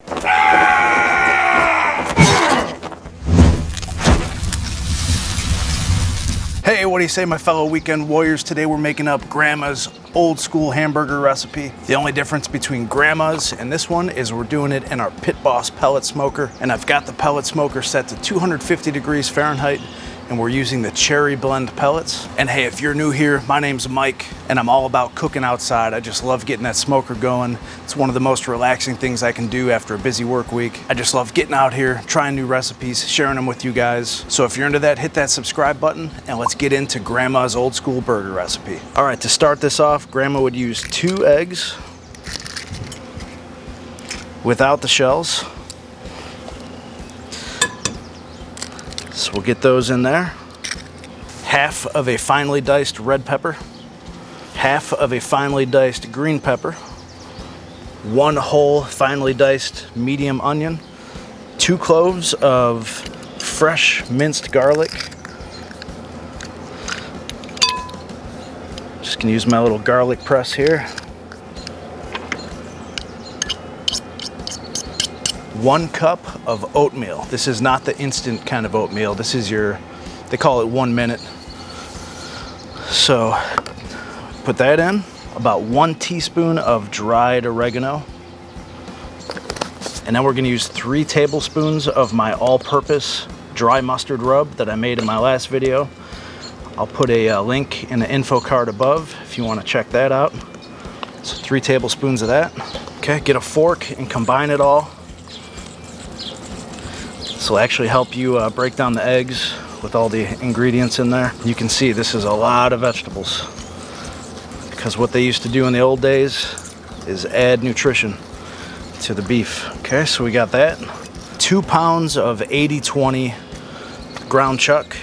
Hey, what do you say, my fellow weekend warriors? Today we're making up Grandma's old school hamburger recipe. The only difference between Grandma's and this one is we're doing it in our Pit Boss pellet smoker. And I've got the pellet smoker set to 250 degrees Fahrenheit. And we're using the cherry blend pellets. And hey, if you're new here, my name's Mike, and I'm all about cooking outside. I just love getting that smoker going. It's one of the most relaxing things I can do after a busy work week. I just love getting out here, trying new recipes, sharing them with you guys. So if you're into that, hit that subscribe button, and let's get into Grandma's old school burger recipe. All right, to start this off, Grandma would use 2 eggs without the shells. So we'll get those in there. Half of a finely diced red pepper, half of a finely diced green pepper, 1 whole finely diced medium onion, 2 cloves of fresh minced garlic. Just gonna use my little garlic press here. 1 cup of oatmeal. This is not the instant kind of oatmeal. This is they call it 1 minute. So put that in. About 1 teaspoon of dried oregano. And then we're gonna use 3 tablespoons of my all-purpose dry mustard rub that I made in my last video. I'll put a link in the info card above if you wanna check that out. So 3 tablespoons of that. Okay, get a fork and combine it all. This will actually help you break down the eggs with all the ingredients in there. You can see this is a lot of vegetables because what they used to do in the old days is add nutrition to the beef. Okay, so we got that. 2 pounds of 80-20 ground chuck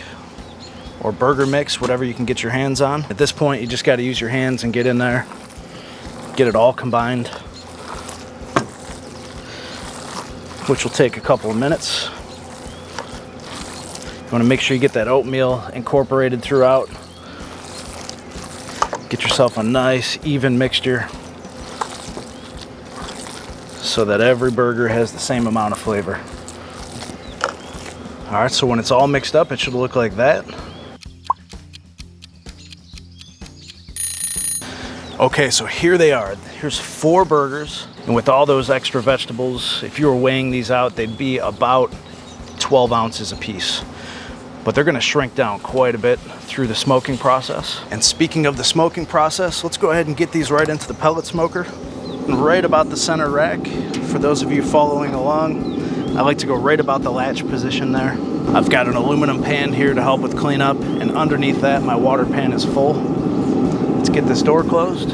or burger mix, whatever you can get your hands on. At this point, you just got to use your hands and get in there, get it all combined, which will take a couple of minutes. You want to make sure you get that oatmeal incorporated throughout. Get yourself a nice, even mixture so that every burger has the same amount of flavor. All right, so when it's all mixed up, it should look like that. Okay, so here they are. Here's 4 burgers. And with all those extra vegetables, if you were weighing these out, they'd be about 12 ounces a piece. But they're gonna shrink down quite a bit through the smoking process. And speaking of the smoking process, let's go ahead and get these right into the pellet smoker. And right about the center rack, for those of you following along, I like to go right about the latch position there. I've got an aluminum pan here to help with cleanup, and underneath that, my water pan is full. Let's get this door closed.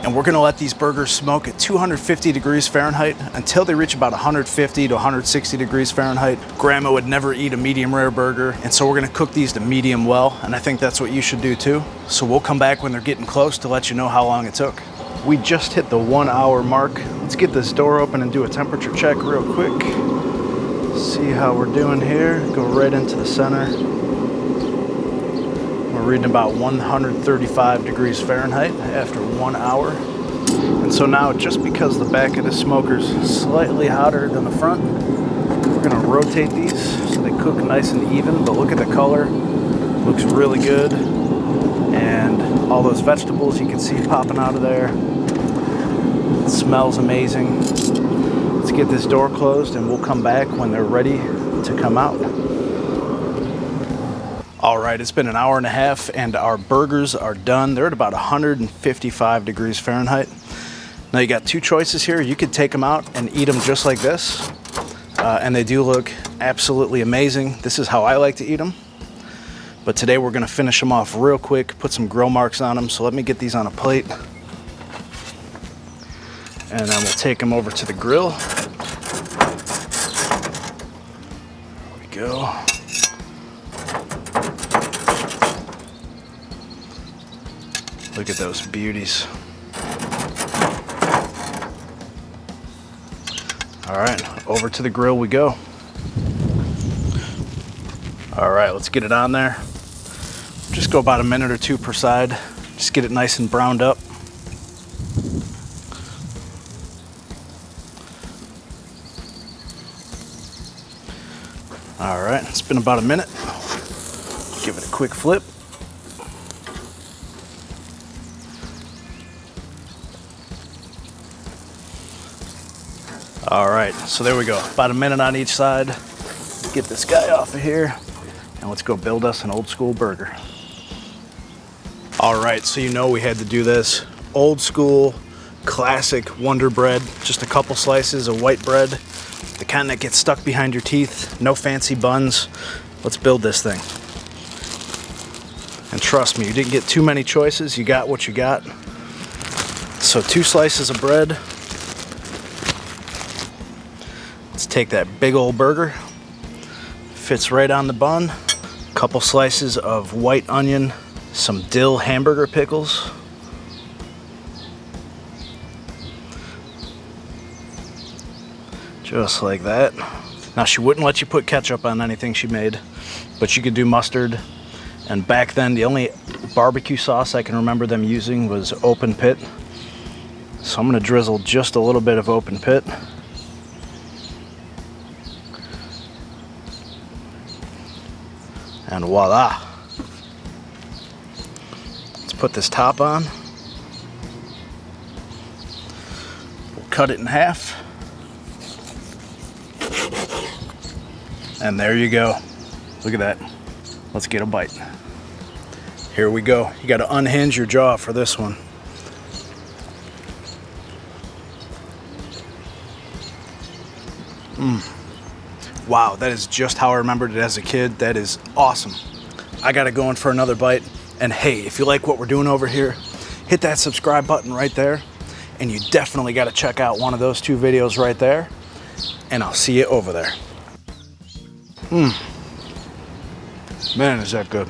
And we're gonna let these burgers smoke at 250 degrees Fahrenheit until they reach about 150 to 160 degrees Fahrenheit. Grandma would never eat a medium rare burger, and so we're gonna cook these to medium well, and I think that's what you should do too. So we'll come back when they're getting close to let you know how long it took. We just hit the 1 hour mark. Let's get this door open and do a temperature check real quick. See how we're doing here. Go right into the center. We're reading about 135 degrees Fahrenheit after 1 hour. And so now, just because the back of the smoker's slightly hotter than the front, we're gonna rotate these so they cook nice and even, but look at the color, looks really good. And all those vegetables you can see popping out of there. It smells amazing. Let's get this door closed and we'll come back when they're ready to come out. All right, it's been an hour and a half and our burgers are done. They're at about 155 degrees Fahrenheit. Now you got 2 choices here. You could take them out and eat them just like this. And they do look absolutely amazing. This is how I like to eat them. But today we're gonna finish them off real quick, put some grill marks on them. So let me get these on a plate. And then we'll take them over to the grill. There we go. Look at those beauties. All right, over to the grill we go. All right, let's get it on there. Just go about a minute or 2 per side. Just get it nice and browned up. All right, it's been about a minute. Give it a quick flip. All right, so there we go. About a minute on each side. Get this guy off of here, and let's go build us an old school burger. All right, so you know we had to do this. Old school, classic Wonder Bread. Just a couple slices of white bread, the kind that gets stuck behind your teeth. No fancy buns. Let's build this thing. And trust me, you didn't get too many choices. You got what you got. So 2 slices of bread. Let's take that big old burger. Fits right on the bun. Couple slices of white onion, some dill hamburger pickles. Just like that. Now she wouldn't let you put ketchup on anything she made, but you could do mustard. And back then the only barbecue sauce I can remember them using was Open Pit. So I'm gonna drizzle just a little bit of Open Pit. And voila. Let's put this top on. We'll cut it in half. And there you go. Look at that. Let's get a bite. Here we go. You got to unhinge your jaw for this one. Wow, that is just how I remembered it as a kid. That is awesome. I got to go in for another bite. And hey, if you like what we're doing over here, hit that subscribe button right there. And you definitely got to check out one of those 2 videos right there. And I'll see you over there. Man, is that good.